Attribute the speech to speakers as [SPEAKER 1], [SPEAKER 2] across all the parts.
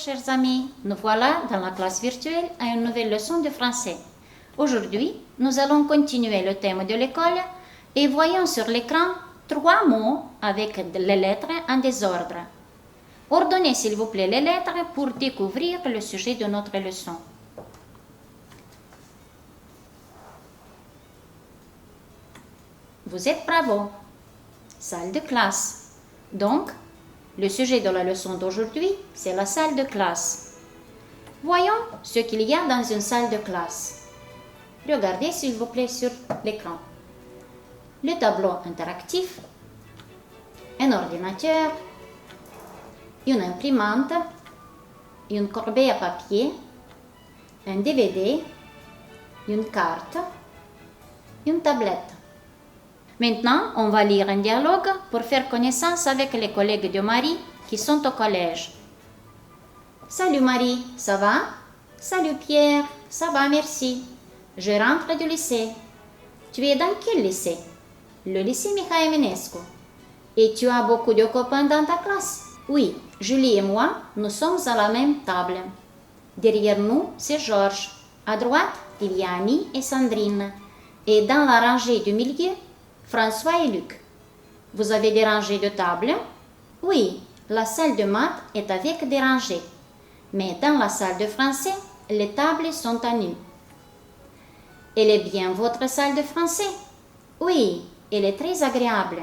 [SPEAKER 1] chers amis. Nous voilà dans la classe virtuelle à une nouvelle leçon de français. Aujourd'hui, nous allons continuer le thème de l'école et voyons sur l'écran 3 mots avec les lettres en désordre. Ordonnez s'il vous plaît les lettres pour découvrir le sujet de notre leçon. Vous êtes bravo. Salle de classe. Donc, le sujet de la leçon d'aujourd'hui, c'est la salle de classe. Voyons ce qu'il y a dans une salle de classe. Regardez s'il vous plaît sur l'écran. Le tableau interactif, un ordinateur, une imprimante, une corbeille à papier, un DVD, une carte, une tablette. Maintenant, on va lire un dialogue pour faire connaissance avec les collègues de Marie qui sont au collège. Salut Marie, ça va? Salut Pierre, ça va, merci. Je rentre du lycée. Tu es dans quel lycée? Le lycée Mihai Eminescu. Et tu as beaucoup de copains dans ta classe? Oui, Julie et moi, nous sommes à la même table. Derrière nous, c'est Georges. À droite, il y a Annie et Sandrine. Et dans la rangée du milieu, François et Luc. Vous avez des rangées de tables? Oui, la salle de maths est avec des rangées. Mais dans la salle de français, les tables sont à nu. Elle est bien votre salle de français? Oui, elle est très agréable.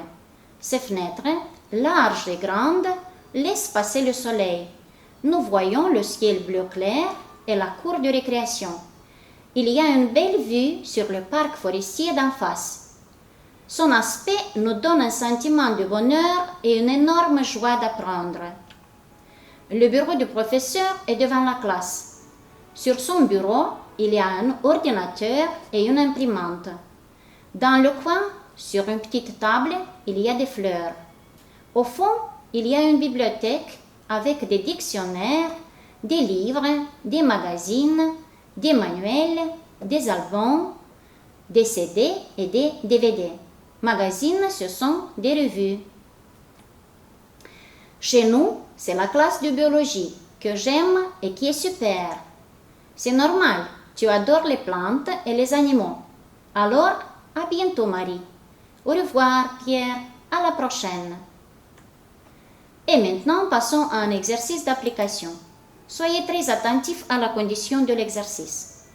[SPEAKER 1] Ses fenêtres, larges et grandes, laissent passer le soleil. Nous voyons le ciel bleu clair et la cour de récréation. Il y a une belle vue sur le parc forestier d'en face. Son aspect nous donne un sentiment de bonheur et une énorme joie d'apprendre. Le bureau du professeur est devant la classe. Sur son bureau, il y a un ordinateur et une imprimante. Dans le coin, sur une petite table, il y a des fleurs. Au fond, il y a une bibliothèque avec des dictionnaires, des livres, des magazines, des manuels, des albums, des CD et des DVD. Magazines, ce sont des revues. Chez nous, c'est la classe de biologie que j'aime et qui est super. C'est normal, tu adores les plantes et les animaux. Alors, à bientôt Marie. Au revoir Pierre, à la prochaine. Et maintenant, passons à un exercice d'application. Soyez très attentifs à la condition de l'exercice.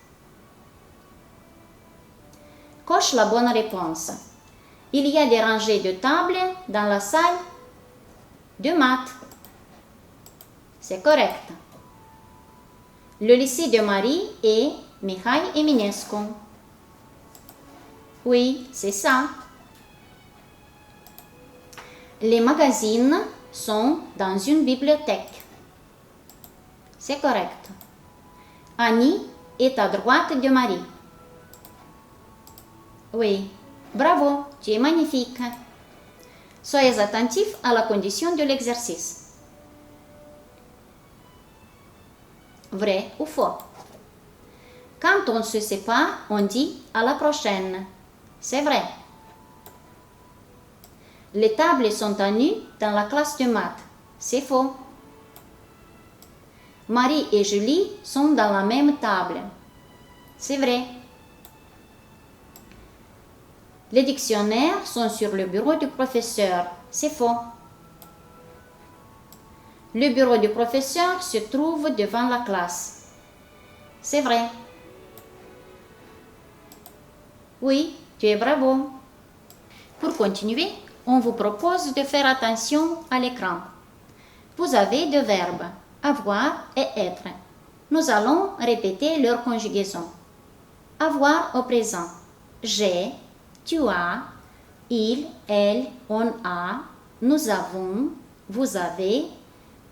[SPEAKER 1] Coche la bonne réponse. Il y a des rangées de tables dans la salle de maths. C'est correct. Le lycée de Marie est Mihai Eminescu. Oui, c'est ça. Les magazines sont dans une bibliothèque. C'est correct. Annie est à droite de Marie. Oui. Bravo, tu es magnifique. Soyez attentifs à la condition de l'exercice. Vrai ou faux? Quand on se sépare, on dit à la prochaine. C'est vrai. Les tables sont à nu dans la classe de maths. C'est faux. Marie et Julie sont dans la même table. C'est vrai. Les dictionnaires sont sur le bureau du professeur. C'est faux. Le bureau du professeur se trouve devant la classe. C'est vrai. Oui, tu es bravo. Pour continuer, on vous propose de faire attention à l'écran. Vous avez deux verbes, avoir et être. Nous allons répéter leur conjugaison. Avoir au présent. J'ai, tu as, il, elle, on a, nous avons, vous avez,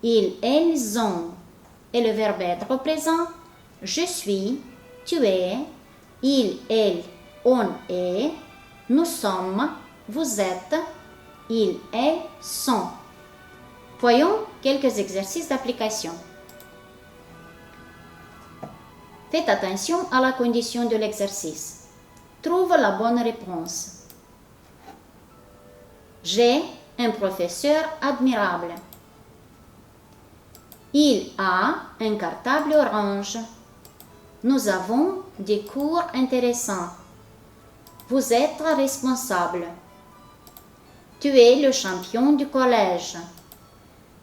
[SPEAKER 1] ils, elles ont. Et le verbe être au présent, je suis, tu es, il, elle, on est, nous sommes, vous êtes, ils, elles sont. Voyons quelques exercices d'application. Faites attention à la condition de l'exercice. Trouve la bonne réponse. J'ai un professeur admirable. Il a un cartable orange. Nous avons des cours intéressants. Vous êtes responsable. Tu es le champion du collège.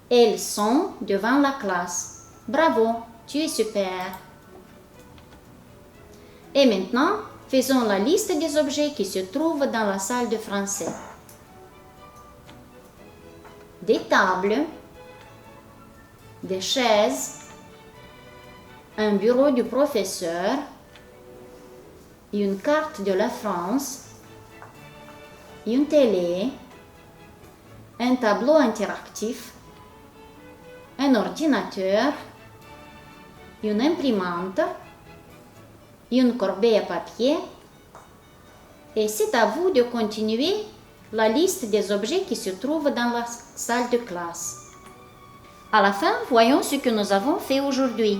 [SPEAKER 1] Elles sont devant la classe. Bravo, tu es super. Et maintenant, faisons la liste des objets qui se trouvent dans la salle de français. Des tables, des chaises, un bureau du professeur, une carte de la France, une télé, un tableau interactif, un ordinateur, une imprimante, une corbeille à papier, et c'est à vous de continuer la liste des objets qui se trouvent dans la salle de classe. À la fin, voyons ce que nous avons fait aujourd'hui.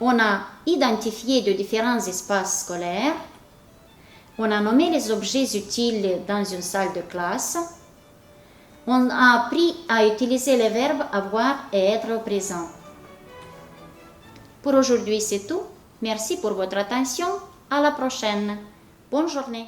[SPEAKER 1] On a identifié de différents espaces scolaires, on a nommé les objets utiles dans une salle de classe, on a appris à utiliser les verbes avoir et être au présent. Pour aujourd'hui, c'est tout. Merci pour votre attention. À la prochaine. Bonne journée.